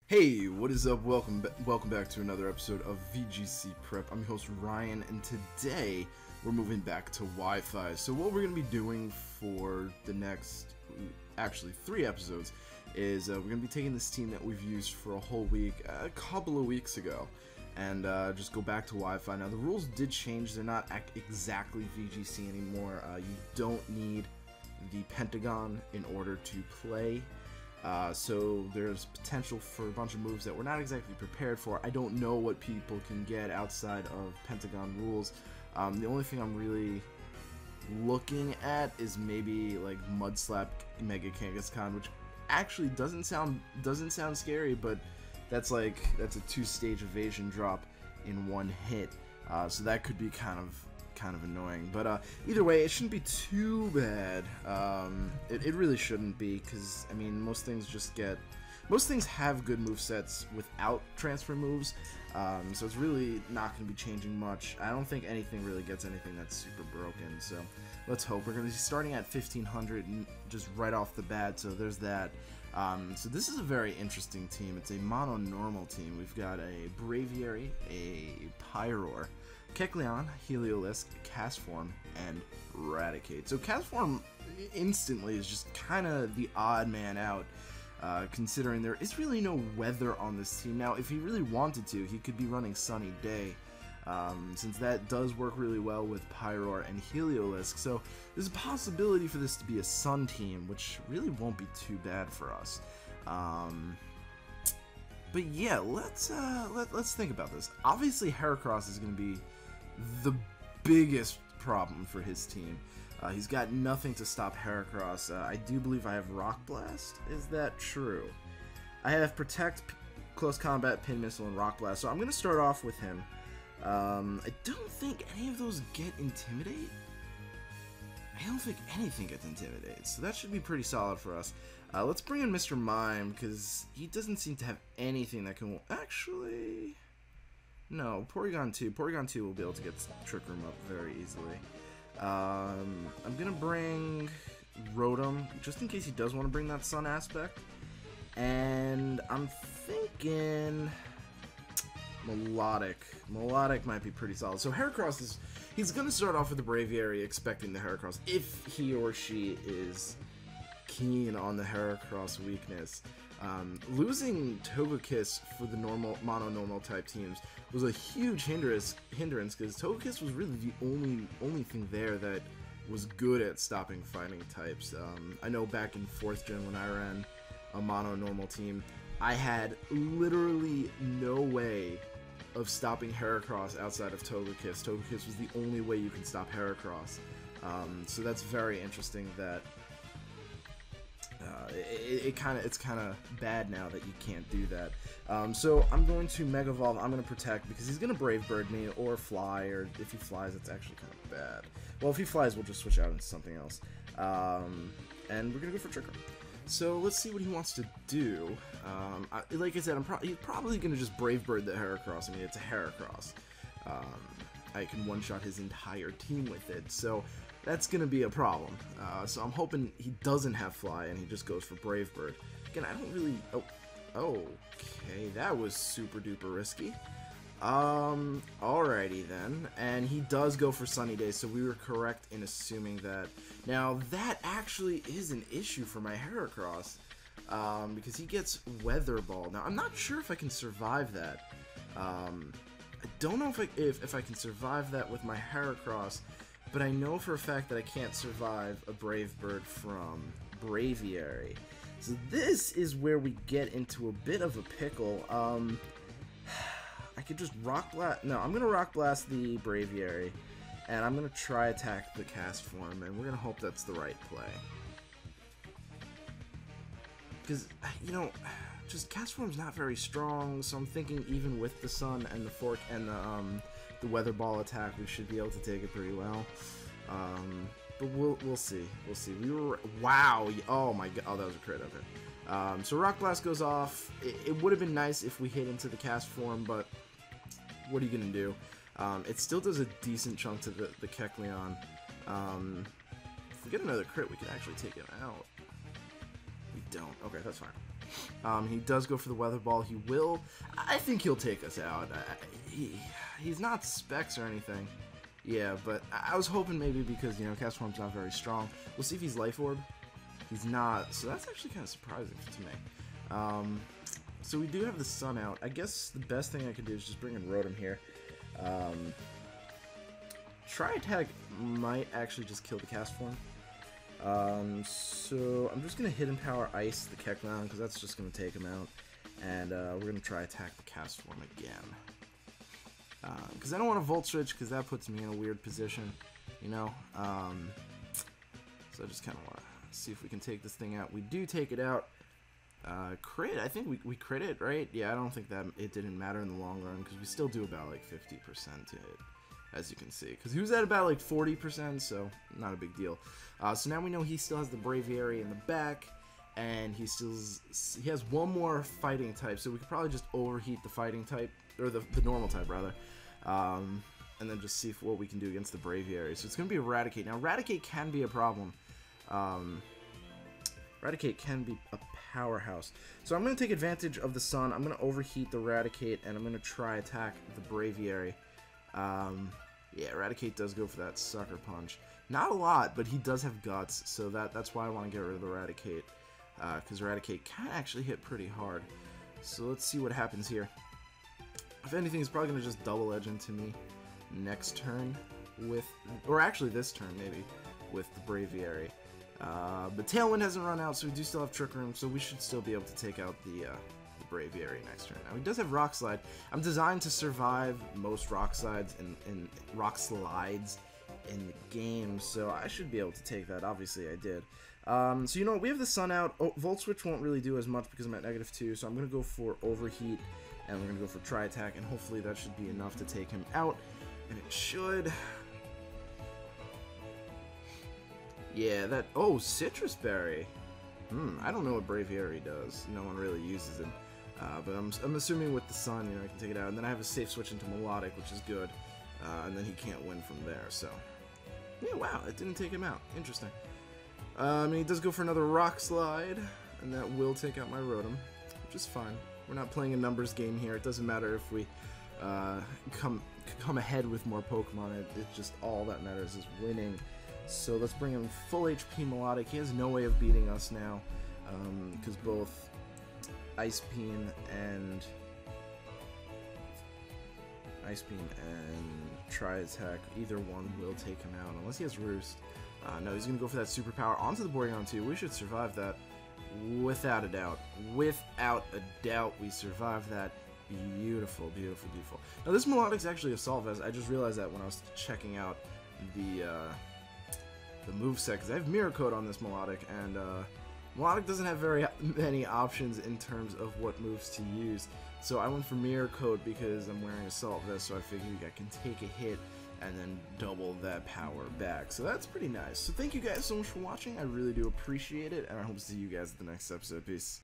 Hey, what is up? Welcome back to another episode of VGC Prep. I'm your host Ryan, and today we're moving back to Wi-Fi. So what we're going to be doing for the next, actually 3 episodes, is we're going to be taking this team that we've used for a whole week, a couple of weeks ago, and just go back to Wi-Fi. Now the rules did change. They're not exactly VGC anymore. You don't need the Pentagon in order to play. So there's potential for a bunch of moves that we're not exactly prepared for. I don't know what people can get outside of Pentagon rules. The only thing I'm really looking at is maybe like Mud Slap Mega Kangaskhan, which actually doesn't sound scary, but that's a 2-stage evasion drop in one hit. So that could be kind of annoying, but either way, it shouldn't be too bad. It really shouldn't be, because I mean, most things have good movesets without transfer moves, so it's really not going to be changing much. I don't think anything really gets anything that's super broken, so let's hope. We're going to be starting at 1500 just right off the bat, so there's that. So this is a very interesting team. It's a mono-normal team. We've got a Braviary, a Pyroar, Kecleon, Heliolisk, Castform, and Raticate. So Castform instantly is just kind of the odd man out, considering there is really no weather on this team. Now, if he really wanted to, he could be running Sunny Day, since that does work really well with Pyroar and Heliolisk. So there's a possibility for this to be a Sun team, which really won't be too bad for us. But yeah, let's think about this. Obviously, Heracross is going to be the biggest problem for his team. He's got nothing to stop Heracross. I do believe I have Rock Blast. Is that true? I have Protect, Close Combat, Pin Missile, and Rock Blast. So I'm going to start off with him. I don't think any of those get Intimidate. I don't think anything gets Intimidate, so that should be pretty solid for us. Let's bring in Mr. Mime, because he doesn't seem to have anything that can... Actually... No, Porygon 2. Porygon 2 will be able to get Trick Room up very easily. I'm going to bring Rotom, just in case he does want to bring that Sun aspect. And I'm thinking... Melodic. Melodic might be pretty solid. So Heracross is... He's going to start off with the Braviary, expecting the Heracross, if he or she is keen on the Heracross weakness. Losing Togekiss for the mono-normal type teams was a huge hindrance, because Togekiss was really the only thing there that was good at stopping fighting types. I know back in 4th gen when I ran a mono-normal team, I had literally no way of stopping Heracross outside of Togekiss. Togekiss was the only way you can stop Heracross. So that's very interesting that it's kind of bad now that you can't do that. So I'm going to Mega Evolve. I'm going to Protect, because he's going to Brave Bird me or Fly, or if he flies, it's actually kind of bad. Well, if he flies, we'll just switch out into something else. And we're going to go for Trick Room. So let's see what he wants to do. Like I said, he's probably going to just Brave Bird the Heracross. I mean, it's a Heracross. I can one-shot his entire team with it, so that's going to be a problem. So I'm hoping he doesn't have Fly and he just goes for Brave Bird. Again, I don't really... Oh, okay, that was super duper risky. Alrighty then, and he does go for Sunny Day, so we were correct in assuming that. Now, that actually is an issue for my Heracross, because he gets Weather Ball. Now, I'm not sure if I can survive that. I don't know if I can survive that with my Heracross, but I know for a fact that I can't survive a Brave Bird from Braviary. So this is where we get into a bit of a pickle. I could just Rock Blast... No, I'm going to Rock Blast the Braviary, and I'm going to try attack the Castform, and we're going to hope that's the right play. Because, you know, just Castform's not very strong, so I'm thinking even with the Sun and the Fork and the Weather Ball attack, we should be able to take it pretty well. But we'll see. We'll see. We were... Wow! Oh my god. Oh, that was a crit of it. So Rock Blast goes off. It would have been nice if we hit into the Castform, but what are you going to do? It still does a decent chunk to the Kecleon. If we get another crit, we could actually take him out. We don't. Okay, that's fine. He does go for the weather ball. He will. I think he'll take us out. He's not specs or anything. Yeah, but I was hoping maybe because, you know, Castform's not very strong. We'll see if he's Life Orb. He's not, so that's actually kind of surprising to me. So we do have the sun out. I guess the best thing I could do is just bring in Rotom here. Tri-Attack might actually just kill the Castform. So I'm just going to Hidden Power Ice the Kecleon because that's just going to take him out. And we're going to try attack the Castform again. Because I don't want to Volt Switch because that puts me in a weird position, you know. So I just kind of want to see if we can take this thing out. We do take it out. Crit, I think we crit it, right? Yeah, I don't think that it didn't matter in the long run because we still do about like 50% to hit, as you can see. Because he was at about like 40%, so not a big deal. So now we know he still has the Braviary in the back, and he has one more fighting type, so we could probably just overheat the fighting type, or the normal type rather, and then just see what we can do against the Braviary. So it's going to be Eradicate. Now Eradicate can be a problem. Eradicate can be a powerhouse. So I'm going to take advantage of the sun. I'm going to overheat the Eradicate, and I'm going to try attack the Braviary. Yeah, Eradicate does go for that Sucker Punch. Not a lot, but he does have Guts, so that's why I want to get rid of the Eradicate. Because Eradicate can actually hit pretty hard. So let's see what happens here. If anything, he's probably going to just double edge into me next turn with, or actually this turn maybe, with the Braviary. But Tailwind hasn't run out, so we do still have Trick Room, so we should still be able to take out the Braviary next turn. Now, he does have Rock Slide. I'm designed to survive most Rock Slides in Rock Slides in the game, so I should be able to take that. Obviously, I did. So, you know what? We have the sun out. Volt Switch won't really do as much because I'm at -2, so I'm going to go for Overheat, and we're going to go for Tri-Attack, and hopefully that should be enough to take him out, and it should. Yeah, that... Oh, Citrus Berry. I don't know what Braviary does. No one really uses it. But I'm assuming with the sun, you know, I can take it out. And then I have a safe switch into Melodic, which is good. And then he can't win from there, so... Yeah, wow, it didn't take him out. Interesting. And he does go for another Rock Slide, and that will take out my Rotom, which is fine. We're not playing a numbers game here. It doesn't matter if we come ahead with more Pokemon. It's just all that matters is winning. So let's bring him full HP Melodic. He has no way of beating us now, because both Ice Beam and Tri-Attack, either one will take him out, unless he has Roost. No, he's going to go for that superpower onto the Porygon 2. We should survive that, without a doubt. Without a doubt, we survive that. Beautiful, beautiful, beautiful. Now, this Melodic's actually a Solve, as I just realized that when I was checking out the moveset, because I have Mirror Coat on this Melodic, and Melodic doesn't have very many options in terms of what moves to use. So I went for Mirror Coat because I'm wearing Assault Vest, so I figured I can take a hit and then double that power back. So that's pretty nice. So thank you guys so much for watching. I really do appreciate it, and I hope to see you guys at the next episode. Peace.